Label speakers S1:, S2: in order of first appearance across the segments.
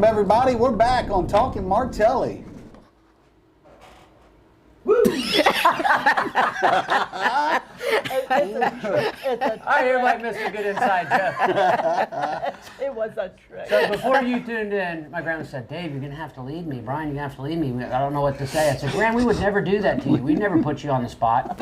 S1: Welcome, everybody. We're back on Talking Martelli. Woo!
S2: I hear might miss a good inside joke.
S3: It was a trick.
S2: So before you tuned in, my grandma said, Dave, you're going to have to lead me. Brian, you're going to have to lead me. I don't know what to say. I said, Gran, we would never do that to you. We'd never put you on the spot.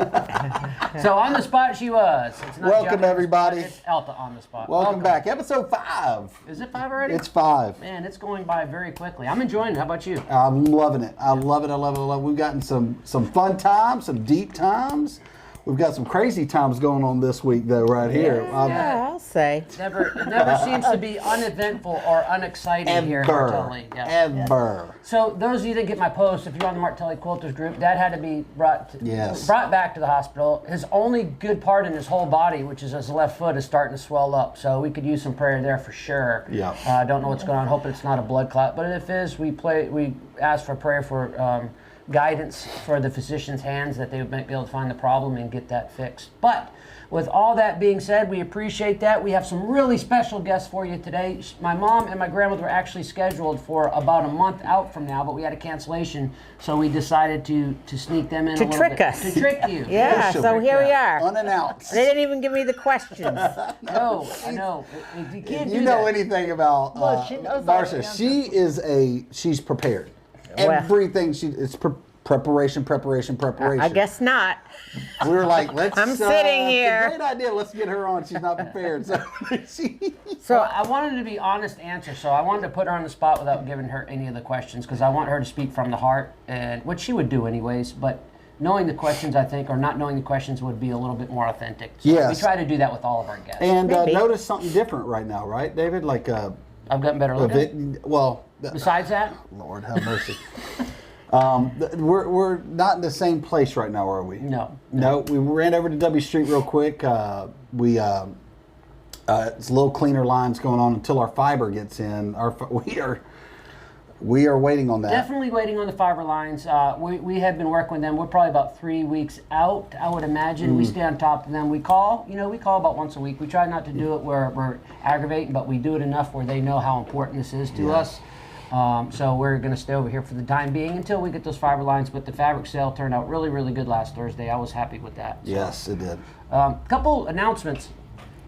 S2: So on the spot she was. It's not
S1: Welcome, everybody.
S2: It's Elta on the spot.
S1: Welcome back. Episode 5.
S2: Is it 5 already?
S1: It's 5.
S2: Man, it's going by very quickly. I'm enjoying it. How about you?
S1: I'm loving it. I love it. I love it. I love it. We've gotten some fun times, some deep times. We've got some crazy times going on this week, though, right here.
S4: Yeah, I'll say.
S2: It never seems to be uneventful or unexciting here at Martelli. Yeah.
S1: Ever.
S2: So those of you that get my post, if you're on the Martelli Quilters group, Dad had to be brought back to the hospital. His only good part in his whole body, which is his left foot, is starting to swell up. So we could use some prayer there for sure.
S1: Yeah.
S2: Don't know what's going on. Hoping it's not a blood clot. But if it is, we ask for prayer for guidance for the physician's hands, that they might be able to find the problem and get that fixed. But with all that being said, we appreciate that. We have some really special guests for you today. My mom and my grandmother were actually scheduled for about a month out from now, but we had a cancellation, so we decided to sneak them in
S4: To
S2: a little
S4: trick
S2: bit.
S4: us.
S2: To trick you.
S4: Yeah, so here we are.
S1: Unannounced.
S4: They didn't even give me the questions.
S2: No, I know. You can't
S1: If you
S2: do
S1: know
S2: that.
S1: anything about
S3: Well, she knows
S1: Marsha,
S3: that.
S1: she's prepared.
S4: Well.
S1: Everything it's preparation.
S4: I guess not.
S1: We were like, let's.
S4: I'm sitting here.
S1: It's a great idea. Let's get her on. She's not prepared. So,
S2: So I wanted to be honest answer, so I wanted to put her on the spot without giving her any of the questions, because I want her to speak from the heart, and what she would do anyways, but knowing the questions, I think, or not knowing the questions would be a little bit more authentic. So
S1: Yes.
S2: we try to do that with all of our guests.
S1: and
S4: Maybe.
S1: notice something different right now, right, David? Like
S2: I've gotten better looking. Besides that,
S1: Lord have mercy. We're not in the same place right now, are we?
S2: no.
S1: No, we ran over to W Street real quick. It's a little cleaner lines going on until our fiber gets in. We are waiting on that.
S2: Definitely waiting on the fiber lines. We have been working with them. We're probably about 3 weeks out, I would imagine. We stay on top of them. We call about once a week. We try not to do it where we're aggravating, but we do it enough where they know how important this is to us. So we're going to stay over here for the time being until we get those fiber lines. But the fabric sale turned out really, really good last Thursday. I was happy with that. So.
S1: Yes, it did.
S2: Couple announcements.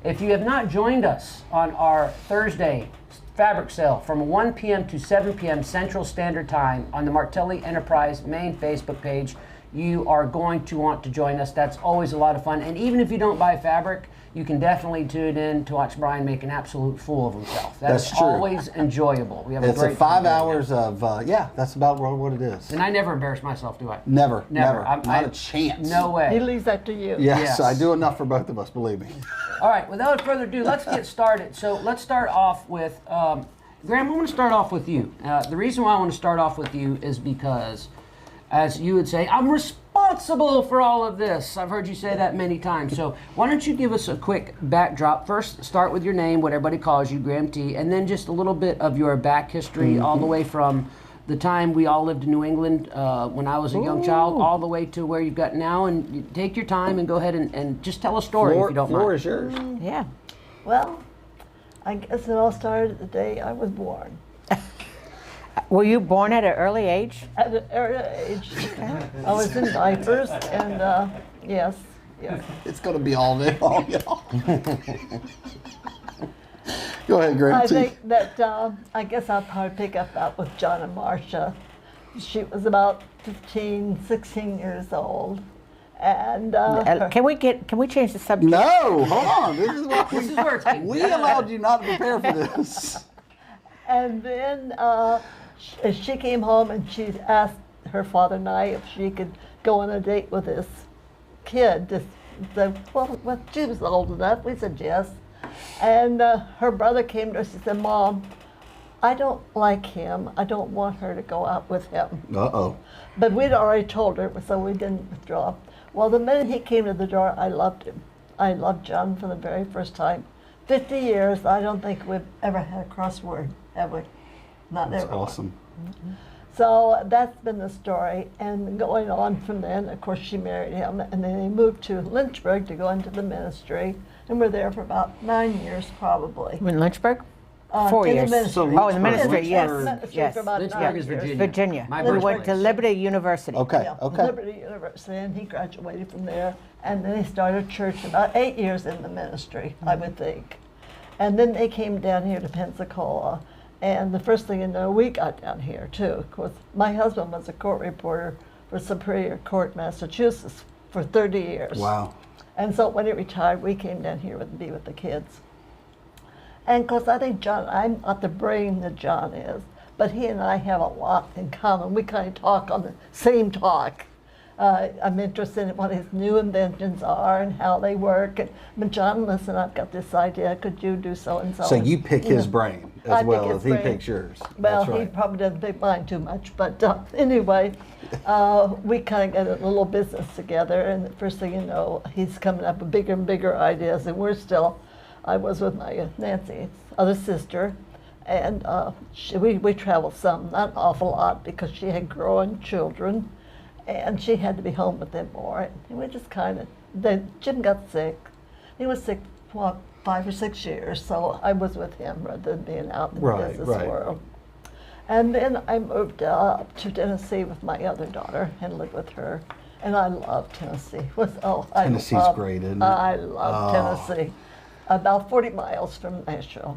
S2: If you have not joined us on our Thursday fabric sale from 1 p.m. to 7 p.m. Central Standard Time on the Martelli Enterprise main Facebook page, you are going to want to join us. That's always a lot of fun. And even if you don't buy fabric, you can definitely tune in to watch Brian make an absolute fool of himself.
S1: That's
S2: That's
S1: true.
S2: always enjoyable. We have
S1: It's
S2: a great
S1: a 5
S2: time doing
S1: hours of, that's about what it is.
S2: that. And I never embarrass myself, do I?
S1: Never.
S2: I'm-
S1: Not a chance.
S2: No way.
S3: He leaves that to you.
S1: Yes,
S2: Yes.
S1: I do enough for both of us, believe me.
S2: All right, without further ado, let's get started. So let's start off with, Graham, I want to start off with you. The reason why I want to start off with you is because, as you would say, I'm responsible for all of this. I've heard you say that many times. So why don't you give us a quick backdrop? First, start with your name, what everybody calls you, Graham T., and then just a little bit of your back history, all the way from the time we all lived in New England when I was a young child, all the way to where you've got now. And you take your time and go ahead and just tell a story if you don't
S1: Floor
S2: mind.
S1: is yours.
S4: Yeah.
S3: Well, I guess it all started the day I was born.
S4: Were you born at an early age?
S3: At an early age, I was in diapers, and yes.
S1: It's going to be all day long, y'all. Go ahead, Graham
S3: I
S1: T.
S3: think that, I guess I'll probably pick up that with John and Marsha. She was about 15, 16 years old. And
S4: Can we change the subject?
S1: No, hold on. This is what
S2: This is where it's getting
S1: we
S2: bad.
S1: allowed you not to prepare for this.
S3: And then she came home and she asked her father and I if she could go on a date with this kid. Well, she was old enough. We said yes. And her brother came to us and said, Mom, I don't like him. I don't want her to go out with him.
S1: Uh-oh.
S3: But we'd already told her, so we didn't withdraw. Well, the minute he came to the door, I loved him. I loved John from the very first time. 50 years, I don't think we've ever had a crossword, have we? Not
S1: That's
S3: ever.
S1: awesome.
S3: So that's been the story. And going on from then, of course, she married him. And then they moved to Lynchburg to go into the ministry. And we're there for about 9 years, probably.
S4: In Lynchburg? 4
S3: in the
S4: years.
S3: ministry.
S4: Oh, in the ministry,
S1: Lynchburg.
S4: yes.
S3: Ministry
S4: Yes.
S3: for about
S2: Lynchburg
S3: 9
S2: is
S3: years.
S2: Virginia.
S4: Virginia.
S2: My
S4: We
S2: birthplace.
S4: went to Liberty University.
S1: Okay,
S3: Yeah,
S1: okay.
S3: Liberty University, and he graduated from there. And then he started church, about 8 years in the ministry, I would think. And then they came down here to Pensacola. And the first thing you know, we got down here too. Of course, my husband was a court reporter for Superior Court, Massachusetts for 30 years.
S1: Wow.
S3: And so when he retired, we came down here to be with the kids. And of course, I think John, I'm not the brain that John is, but he and I have a lot in common. We kind of talk on the same talk. I'm interested in what his new inventions are and how they work. And but John, listen, I've got this idea. Could you do so and so?
S1: So you pick his
S3: know,
S1: brain
S3: I
S1: as
S3: pick
S1: well
S3: his
S1: as he
S3: brain.
S1: picks yours.
S3: Well,
S1: That's
S3: he
S1: right.
S3: probably doesn't pick mine too much, but anyway, we kind of got a little business together, and the first thing you know, he's coming up with bigger and bigger ideas, and we're still. I was with my Nancy's other sister, and we traveled some, not an awful lot, because she had growing children, and she had to be home with them more, and we just kind of. Then Jim got sick. He was sick for 5 or 6 years, so I was with him rather than being out in the
S1: Right,
S3: business
S1: right.
S3: world. And then I moved up to Tennessee with my other daughter and lived with her. And I love Tennessee.
S1: Tennessee's great, isn't it?
S3: I love Tennessee. About 40 miles from Nashville.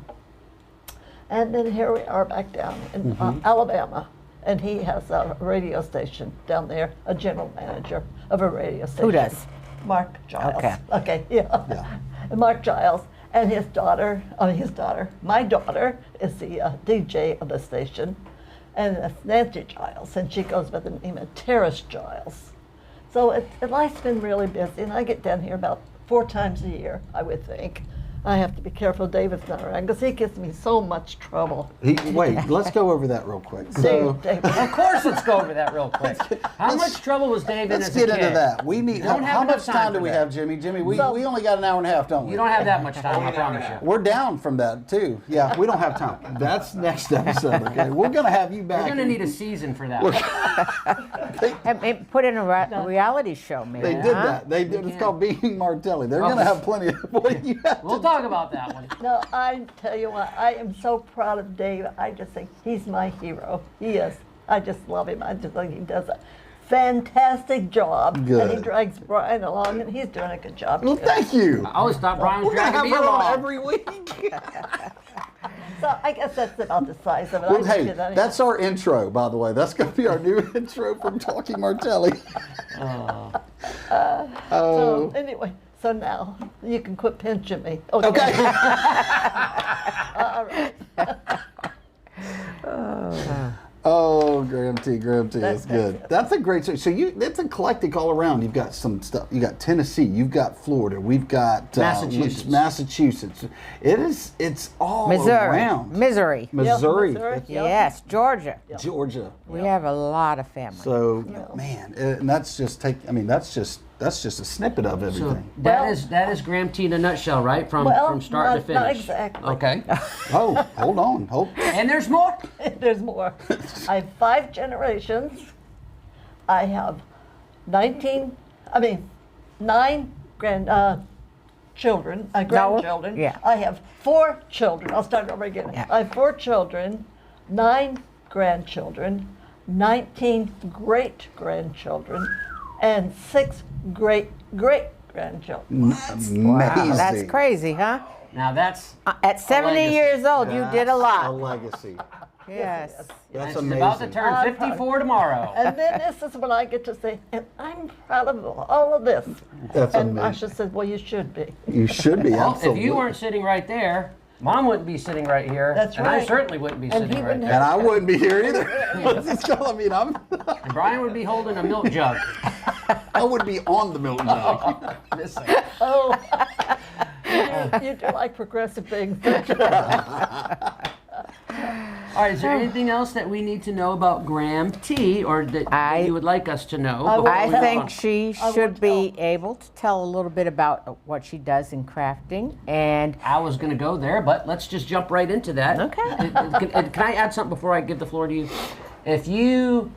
S3: And then here we are back down in Alabama. And he has a radio station down there, a general manager of a radio station.
S4: Who does?
S3: Mark Giles.
S4: Okay.
S3: Yeah. And Mark Giles. And my daughter is the DJ of the station, and that's Nancy Giles, and she goes by the name of Terrace Giles. So life's been really busy, and I get down here about 4 times a year, I would think. I have to be careful David's not around, because he gives me so much trouble.
S1: Wait, let's go over that real quick.
S3: David.
S2: Of course, let's go over that real quick. How much trouble was Dave in
S1: Let's
S2: as a
S1: get
S2: kid?
S1: into that. We need.
S2: Don't have
S1: How
S2: enough
S1: much
S2: time
S1: time do
S2: for
S1: we
S2: that.
S1: have, Jimmy? Jimmy, we
S3: So-
S1: only got an hour and a half, don't we?
S2: You don't have that much time, I promise you.
S1: We're down from that too. Yeah, we don't have time. That's next episode. Okay, we're gonna have you back.
S2: We're going to need a season for that.
S4: And put in a reality show, maybe.
S1: They did
S4: huh?
S1: that. They did. It's
S2: can.
S1: called Being Martelli. They're
S2: Oh.
S1: gonna have plenty of. What do you have
S2: We'll
S1: to
S2: talk about that one.
S3: No, I tell you what, I am so proud of Dave. I just think he's my hero. He is. I just love him. I just think he does a fantastic job. And he
S1: Good.
S3: drags Brian along, and he's doing a good job
S1: Well,
S3: too.
S1: thank you.
S2: I always thought Brian was
S1: We're gonna
S2: dragging
S1: have
S2: me
S1: her on
S2: along.
S1: every week.
S3: So I guess that's about the size of it.
S1: Well,
S3: I just
S1: hey,
S3: did that.
S1: that's our intro, by the way. That's gonna be our new intro from Talking Martelli.
S3: So anyway, so now you can quit pinching me.
S1: Okay.
S3: All right.
S1: Oh, Graham T. That's good.
S3: That's-
S1: That's a great. So it's eclectic all around. You've got some stuff. You got Tennessee. You've got Florida. We've got Massachusetts. It's all
S4: Missouri.
S1: around.
S4: Missouri.
S1: Missouri.
S3: Missouri.
S1: It's
S3: Yep.
S4: Yes, Georgia.
S1: Georgia.
S4: We have a lot of family.
S1: So man, and that's just that's just a snippet of
S2: So
S1: everything.
S2: that is Graham T in a nutshell, right? From start to finish.
S3: Not exactly.
S2: Okay.
S1: Oh, hold on.
S2: And there's more.
S3: There's more. I have 5 generations. I have 9 grandchildren.
S4: yeah.
S3: I have 4 children. I'll start over again.
S4: Yeah.
S3: I have 4 children, 9 grandchildren, 19 great-grandchildren, and 6 great-great-grandchildren.
S1: Amazing.
S4: Wow, that's crazy, huh?
S2: Now that's
S4: At 70
S2: legacy.
S4: years old, you did a
S1: A
S4: lot.
S1: legacy.
S4: Yes.
S1: That's
S2: she's
S1: amazing.
S2: about to turn
S3: I'm proud.
S2: 54 tomorrow.
S3: And then this is when I get to say, and I'm proud of all of this.
S1: That's
S3: And
S1: amazing.
S3: Marsha said, well, you should be.
S1: You should be.
S2: Well,
S1: Absolutely.
S2: if you weren't sitting right there, Mom wouldn't be sitting right here.
S3: That's
S2: and I
S3: right.
S2: certainly wouldn't be
S3: And
S2: sitting
S3: he
S2: right
S3: wouldn't
S2: there.
S1: And I wouldn't be here either. I'm.
S2: And Brian would be holding a milk jug.
S1: I would be on the milk jug.
S2: Missing.
S3: Oh, you do like progressive things.
S2: All right, is there anything else that we need to know about Graham T, or that you would like us to know?
S3: I
S2: before
S4: I
S2: we move
S4: think
S2: on?
S4: she
S3: I
S4: should
S3: will
S4: be able to tell a little bit about what she does in crafting. And
S2: I was going to go there, but let's just jump right into that.
S4: Okay.
S2: Can I add something before I give the floor to you? If you've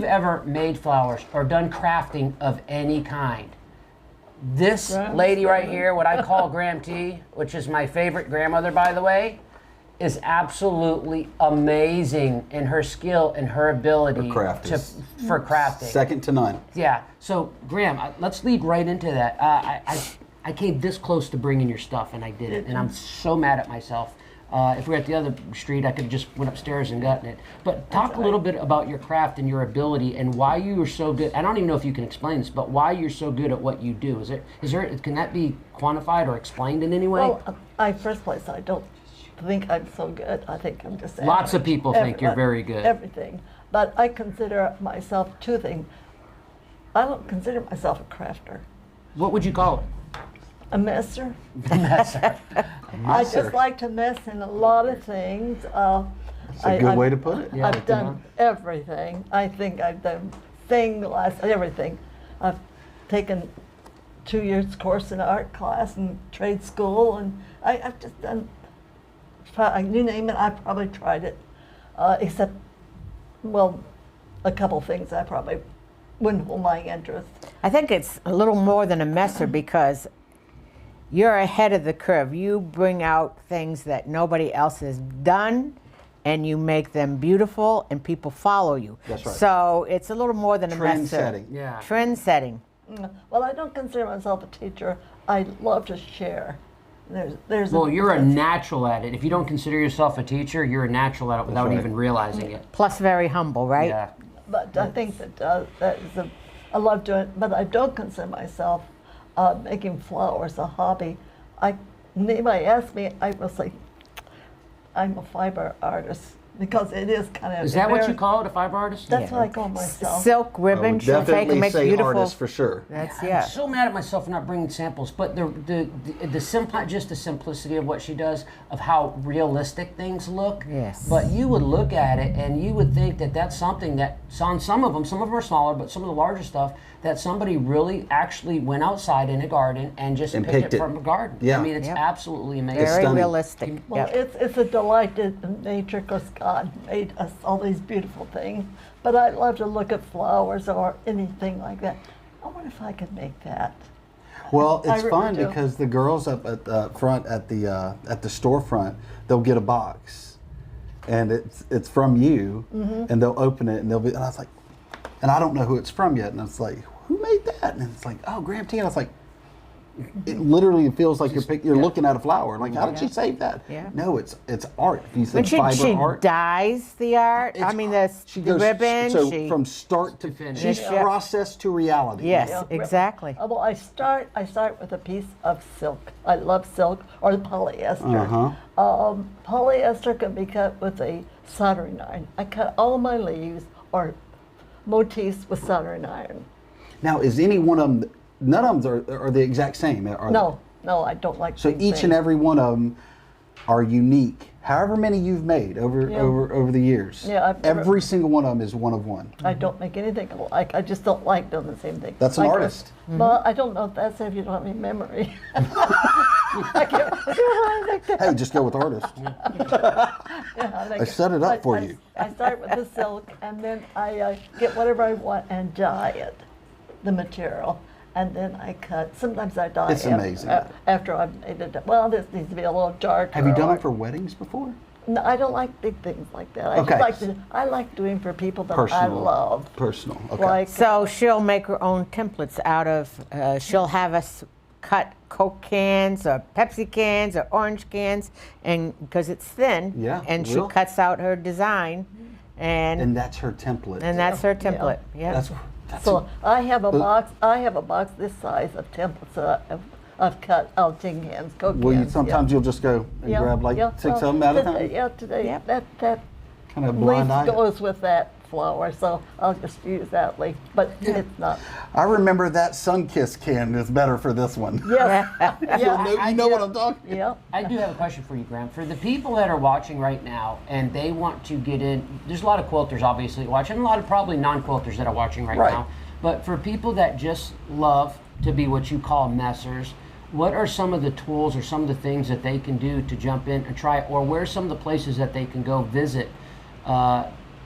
S2: ever made flowers or done crafting of any kind, this lady right here, what I call Graham T, which is my favorite grandmother, by the way, is absolutely amazing in her skill and her ability for crafting.
S1: Second to none.
S2: Yeah. So, Graham, let's lead right into that. I came this close to bringing your stuff, and I didn't, and I'm so mad at myself. If we were at the other street, I could have just went upstairs and gotten it. But talk a little bit about your craft and your ability, and why you are so good. I don't even know if you can explain this, but why you're so good at what you do. Can that be quantified or explained in any way?
S3: Well, first place, I don't think I'm so good. I think I'm just average.
S2: Lots of people think you're very good.
S3: Everything. But I consider myself two things. I don't consider myself a crafter.
S2: What would you call it?
S3: A messer.
S2: Messer.
S3: I just like to mess in a lot of things.
S1: That's a good way to put it.
S2: Yeah,
S3: I've done everything. I think I've done stained glass, everything. I've taken 2 years course in art class and trade school, and I've just done, you name it, I've probably tried it. Except, well, a couple things I probably wouldn't hold my interest.
S4: I think it's a little more than a messer because you're ahead of the curve. You bring out things that nobody else has done, and you make them beautiful, and people follow you.
S1: That's right.
S4: So it's a little more than a messer.
S1: Trend setting.
S2: Yeah.
S4: Trend setting.
S3: Well, I don't consider myself a teacher. I love to share.
S2: Well, you're a natural at it. If you don't consider yourself a teacher, you're a natural at it without even realizing it.
S4: Plus very humble, right?
S2: Yeah.
S3: But I think that I love doing it, but I don't consider myself making flowers a hobby. Anybody asks me, I will say I'm a fiber artist because it is kind of.
S2: Is that what you call it, a fiber artist?
S3: That's what I call myself.
S4: Silk ribbon, she'll take and
S1: Definitely
S4: make
S1: say
S4: beautiful.
S1: artist for sure.
S4: That's
S2: I'm so mad at myself for not bringing samples, but the simplicity of what she does, of how realistic things look.
S4: Yes.
S2: But you would look at it and you would think that that's something that on some of them are smaller, but some of the larger stuff that somebody really actually went outside in a garden and just picked it from a garden.
S1: Yeah.
S2: I mean, it's absolutely amazing.
S4: very
S1: stunning.
S4: realistic.
S3: Well, it's a delight in nature because God made us all these beautiful things. But I love to look at flowers or anything like that. I wonder if I could make that.
S1: Well,
S3: I
S1: it's
S3: really
S1: fun
S3: do.
S1: because the girls up at the front at the storefront, they'll get a box, and it's from you, and they'll open it and they'll be, and I was like, and I don't know who it's from yet, and it's like, who made that? And it's like, oh, Graham T. And I was like, it literally feels like you're looking at a flower. Like, how did she save that?
S4: Yeah.
S1: No, it's art. If you
S4: When
S1: said fiber
S4: she
S1: art,
S4: dyes the art, I mean the
S1: goes,
S4: ribbon.
S1: So
S4: she,
S1: from start to
S2: finish.
S1: she's
S4: Yeah.
S1: processed to reality.
S4: yes,
S3: Yeah.
S4: exactly.
S3: Well, I start with a piece of silk. I love silk or polyester. Polyester can be cut with a soldering iron. I cut all my leaves or motifs with soldering iron.
S1: Now, is any one of them? None of them are the exact same. Are
S3: No, I don't like.
S1: So
S3: big
S1: each
S3: things.
S1: and every one of them are unique. However many you've made over the years.
S3: Yeah,
S1: every single one of them is one of one.
S3: I don't make anything alike. I just don't like doing the same thing.
S1: That's an
S3: Like,
S1: artist.
S3: Well, I don't know if that's if you don't have any memory.
S1: Hey, just go with artist. I set it up for you.
S3: I start with the silk, and then I get whatever I want and dye it, the material, and then I cut. Sometimes I dye
S1: It's amazing.
S3: after I've made it. Well, this needs to be a little darker.
S1: Have you done
S3: or-
S1: it for weddings before?
S3: No, I don't like big things like that. I
S1: Okay.
S3: I like doing for people that
S1: Personal.
S3: I love.
S1: Personal. Okay.
S3: Like
S4: So she'll make her own templates out of. She'll have us cut Coke cans or Pepsi cans or orange cans, and because it's thin.
S1: Yeah,
S4: And
S1: it
S4: she
S1: will.
S4: cuts out her design,
S1: and that's her template.
S4: and that's her template. Yeah.
S1: That's
S3: So I have a box. I have a box this size of templates that I've cut out tin cans, Coke
S1: well,
S3: cans.
S1: sometimes you'll just go and
S3: yeah.
S1: grab like
S3: Yeah,
S1: 6 of
S3: well,
S1: them at a
S3: today-
S1: time.
S3: Yeah, today
S4: Yep.
S3: that
S1: Kind of
S3: leaf
S1: blind eye.
S3: goes with that flower, so I'll just use that leaf. But it's not.
S1: I remember that Sunkiss can is better for this one.
S3: Yes.
S1: You know what I'm talking about.
S3: Yeah.
S2: I do have a question for you, Graham. For the people that are watching right now and they want to get in, there's a lot of quilters obviously watching, and a lot of probably non-quilters that are watching right now. But for people that just love to be what you call messers, what are some of the tools or some of the things that they can do to jump in and try it? Or where are some of the places that they can go visit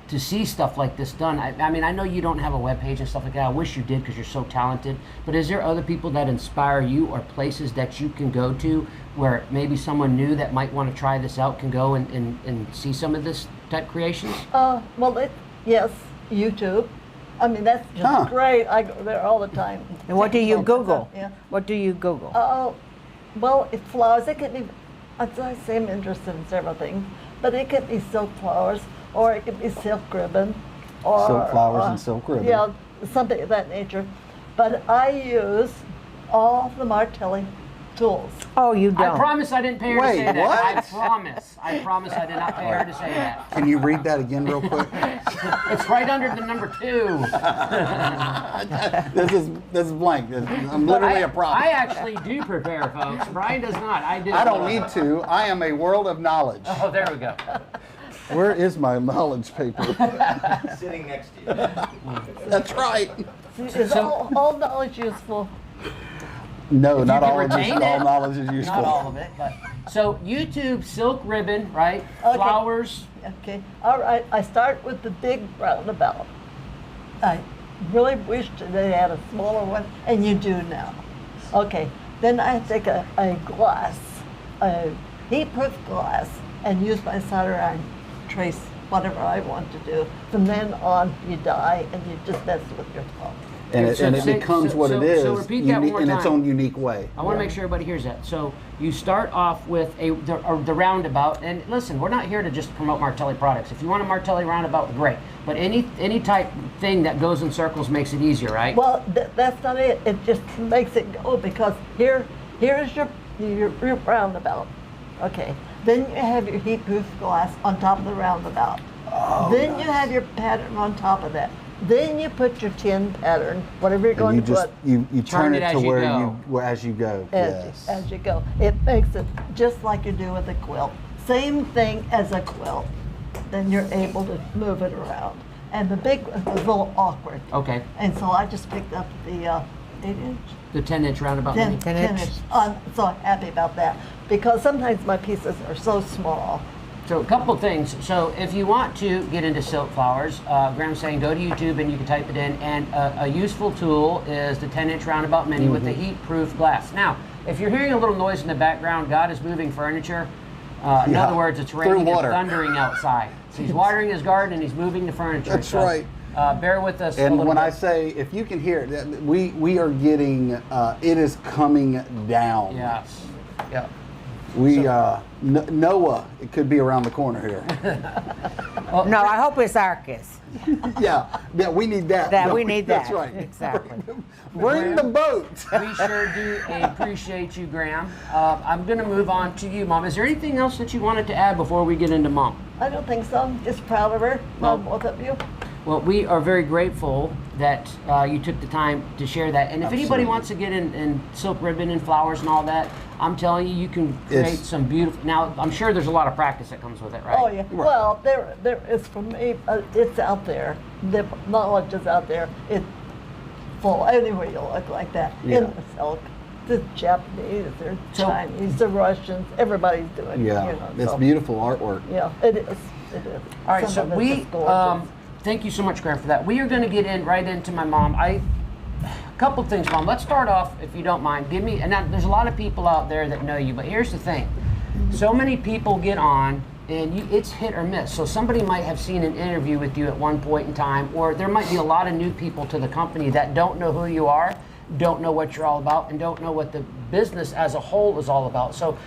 S2: to see stuff like this done. I mean, I know you don't have a webpage and stuff like that. I wish you did because you're so talented. But is there other people that inspire you or places that you can go to where maybe someone new that might want to try this out can go and see some of this type creations?
S3: Yes, YouTube. I mean, that's just great. I go there all the time.
S4: And what do you Google?
S3: Yeah.
S4: What do you Google?
S3: Well, it's flowers. It could be, as I say, I'm interested in several things, but it could be silk flowers, or it could be silk ribbon, or
S1: Silk flowers and silk ribbon.
S3: Yeah, something of that nature. But I use all the Martelli tools.
S4: Oh, you
S2: I
S4: don't.
S2: promise I didn't pay her to
S1: Wait,
S2: say that.
S1: what?
S2: I promise I did not pay her to say that.
S1: Can you read that again real quick?
S2: It's right under the number 2.
S1: This is blank. I'm literally a prop.
S2: I actually do prepare, folks. Brian does not. I do.
S1: I don't need to. I am a world of knowledge.
S2: Oh, there we go.
S1: Where is my knowledge paper?
S5: Sitting next to you.
S1: That's right.
S3: Is all knowledge useful?
S1: No, not
S2: can
S1: all of
S2: retain
S1: all
S2: it.
S1: knowledge is useful.
S2: Not all of it, but so YouTube, silk ribbon, right?
S3: Okay.
S2: Flowers.
S3: Okay, all right. I start with the big roundabout. I really wished they had a smaller one, and you do now. Okay, then I take a glass, a heat-proof glass, and use my solder iron to trace whatever I want to do. From then on, you dye, and you just mess with your thumb.
S1: And it becomes what it is
S2: repeat that one more
S1: in its
S2: time.
S1: own unique way.
S2: I want to make sure everybody hears that. So you start off with the roundabout, and listen, we're not here to just promote Martelli products. If you want a Martelli roundabout, great. But any type thing that goes in circles makes it easier, right?
S3: Well, that's not it. It just makes it go, because here's your roundabout. Okay. Then you have your heat-proof glass on top of the roundabout. Then you have your pattern on top of that. Then you put your tin pattern, whatever you're going to put,
S1: you turn it
S2: as
S1: to
S2: you
S1: where
S2: go.
S1: as you go. Yes.
S3: as you go. It makes it just like you do with a quilt. Same thing as a quilt. Then you're able to move it around. And the big one was a little awkward.
S2: Okay.
S3: And so I just picked up the 8-inch.
S2: The 10-inch roundabout.
S3: 10
S4: 10
S3: inch.
S4: inch.
S3: I'm so happy about that, because sometimes my pieces are so small.
S2: So a couple things. So if you want to get into silk flowers, Graham's saying go to YouTube and you can type it in. And a useful tool is the 10-inch roundabout mini with the heat-proof glass. Now, if you're hearing a little noise in the background, God is moving furniture. In other words, it's raining and
S1: water.
S2: thundering outside. So he's watering his garden and he's moving the furniture.
S1: That's right.
S2: Bear with us.
S1: And
S2: a little
S1: when
S2: bit.
S1: I say, if you can hear it, we are getting, it is coming down.
S2: Yes. Yeah.
S1: Noah, it could be around the corner here.
S4: No, I hope it's Arcus.
S1: yeah, we need that.
S4: We need that.
S1: That's right.
S4: Exactly.
S1: Bring the boat.
S2: We sure do appreciate you, Graham. I'm going to move on to you, Mom. Is there anything else that you wanted to add before we get into Mom?
S3: I don't think so. I'm just proud of her, both of you.
S2: Well, we are very grateful that you took the time to share that. And if anybody
S1: Absolutely.
S2: wants to get in silk ribbon and flowers and all that, I'm telling you, you can create some beautiful. Now, I'm sure there's a lot of practice that comes with it, right?
S3: Oh yeah. Well, there is for me. It's out there. The knowledge is out there. It's full. Anywhere you look like that in the silk. The Japanese, the Chinese, the Russians. Everybody's doing it.
S1: Yeah,
S3: You know,
S1: it's
S3: so,
S1: beautiful artwork.
S3: Yeah, it is. It is.
S2: All right,
S3: Some
S2: so
S3: of it's
S2: we
S3: just gorgeous.
S2: thank you so much, Graham, for that. We are going to get right into my mom. A couple things, Mom. Let's start off, if you don't mind. Give me, and now, there's a lot of people out there that know you, but here's the thing. So many people get on, and it's hit or miss. So somebody might have seen an interview with you at one point in time, or there might be a lot of new people to the company that don't know who you are, don't know what you're all about, and don't know what the business as a whole is all about. So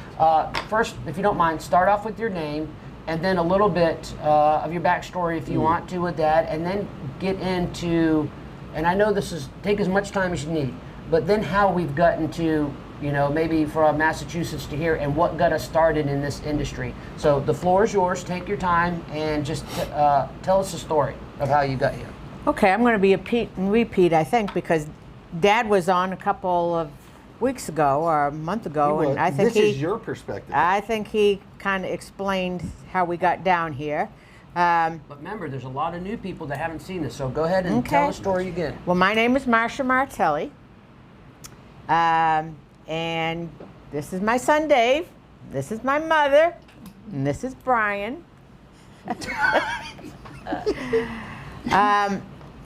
S2: first, if you don't mind, start off with your name, and then a little bit of your backstory if you want to with that, and then get into, and I know this is, take as much time as you need, but then how we've gotten to, maybe from Massachusetts to here, and what got us started in this industry. So the floor is yours, take your time, and just tell us the story of how you got here.
S4: Okay, I'm going to be a repeat, I think, because Dad was on a couple of weeks ago or a month ago, and I think
S1: this is your perspective.
S4: I think he kind of explained how we got down here.
S2: But remember, there's a lot of new people that haven't seen this, so go ahead and tell the story again.
S4: Well, my name is Marsha Martelli, and this is my son Dave, this is my mother, and this is Brian.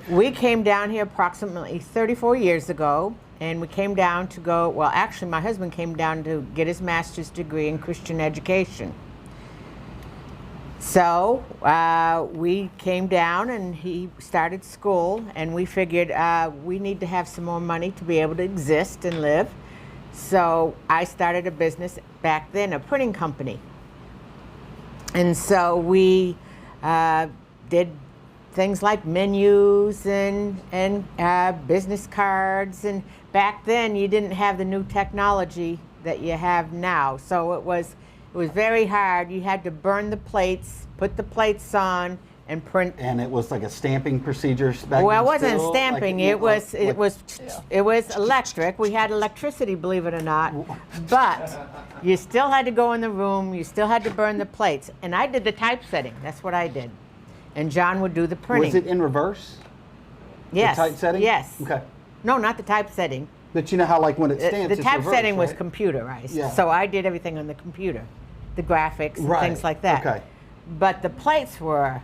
S4: We came down here approximately 34 years ago, and we came down to go, well, actually, my husband came down to get his master's degree in Christian education. So we came down and he started school, and we figured we need to have some more money to be able to exist and live. So I started a business back then, a printing company. And so we did things like menus and business cards. And back then you didn't have the new technology that you have now. So it was very hard. You had to burn the plates, put the plates on, and print.
S1: And it was like a stamping procedure back
S4: Well, it
S1: then
S4: wasn't
S1: still?
S4: stamping.
S1: Like,
S4: It was electric. We had electricity, believe it or not. But you still had to go in the room. You still had to burn the plates. And I did the typesetting. That's what I did. And John would do the printing.
S1: Was it in reverse?
S4: Yes.
S1: The typesetting?
S4: Yes.
S1: Okay.
S4: No, not the typesetting.
S1: But you know how like when it stamps,
S4: The
S1: it's
S4: typesetting
S1: reverse,
S4: was
S1: right?
S4: computerized.
S1: Yeah.
S4: So I did everything on the computer, the graphics and
S1: Right.
S4: things like that.
S1: Okay.
S4: But the plates were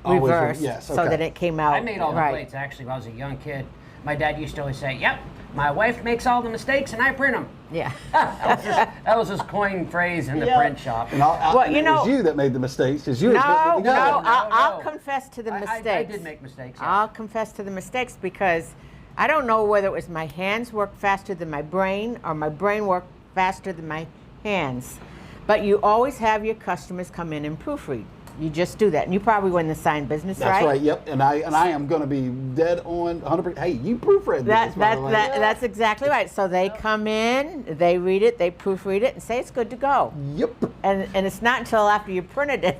S1: Always re-
S4: reversed,
S1: yes,
S4: so
S1: okay.
S4: that it came out
S2: I made all the
S4: right.
S2: plates actually when I was a young kid. My dad used to always say, "Yep, my wife makes all the mistakes and I print them."
S4: Yeah.
S2: That was his coined phrase in the
S3: Yeah.
S2: print shop.
S1: And
S4: Well,
S1: and
S4: you
S1: it
S4: know-
S1: was you that made the mistakes, because you
S4: No,
S1: was putting it together.
S4: no, I'll
S2: no.
S4: confess to the
S2: I
S4: mistakes.
S2: did make mistakes. Yeah.
S4: I'll confess to the mistakes because I don't know whether it was my hands worked faster than my brain or my brain worked faster than my hands. But you always have your customers come in and proofread. You just do that. And you probably win the sign business,
S1: That's right. Yep. And I am going to be dead on 100%. Hey, you proofread this, by the way.
S4: That's exactly right. So they come in, they read it, they proofread it, and say it's good to go.
S1: Yep.
S4: And it's not until after you printed it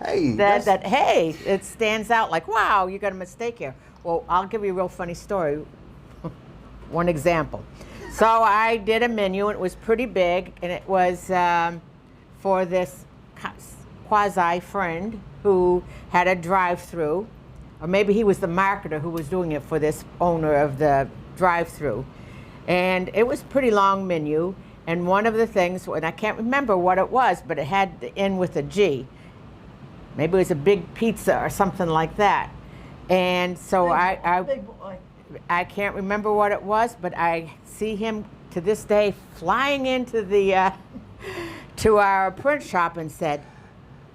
S1: Hey.
S4: that hey, it stands out like, wow, you got a mistake here. Well, I'll give you a real funny story. One example. So I did a menu, and it was pretty big, and it was for this quasi friend who had a drive-through, or maybe he was the marketer who was doing it for this owner of the drive-through. And it was a pretty long menu, and one of the things, and I can't remember what it was, but it had to end with a G. Maybe it was a big pizza or something like that. And so
S3: Big boy.
S4: I can't remember what it was, but I see him to this day flying into the to our print shop and said,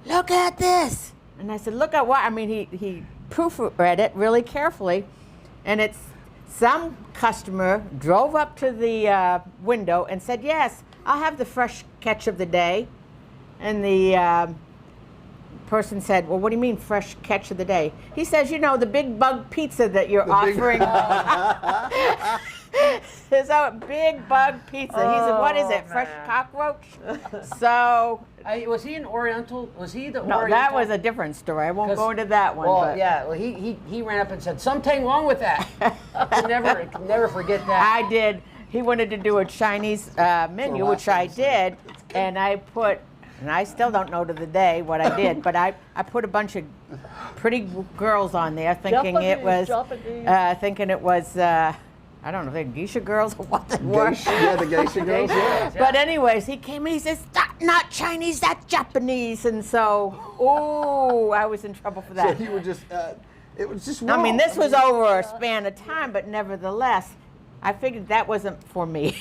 S4: "Look at this!" And I said, "Look at what?" I mean, he proofread it really carefully, and it's some customer drove up to the window and said, "Yes, I'll have the fresh catch of the day," and the person said, "Well, what do you mean fresh catch of the day?" He says, "You know, the big bug pizza that you're offering." There's a big bug pizza. He said, "What is it, fresh cockroach?" So,
S2: Was he an Oriental? Was he the
S4: no,
S2: Oriental?
S4: that was a different story. I won't
S2: 'Cause-
S4: go into that one.
S2: Well,
S4: but
S2: yeah. Well, he ran up and said, "Something wrong with that." I can never forget that.
S4: I did. He wanted to do a Chinese menu,
S1: So
S4: which I did, and I put, and I still don't know to the day what I did, but I put a bunch of pretty girls on there, thinking it was, I don't know if they're geisha girls or what they were.
S1: Geisha, yeah, the geisha girls. Yeah.
S4: But anyways, he came in, he says, "That's not Chinese, that's Japanese." And so, oh, I was in trouble for
S1: So
S4: that.
S1: you were just, it was just
S4: I
S1: wrong.
S4: mean, this was over a span of time, but nevertheless, I figured that wasn't for me.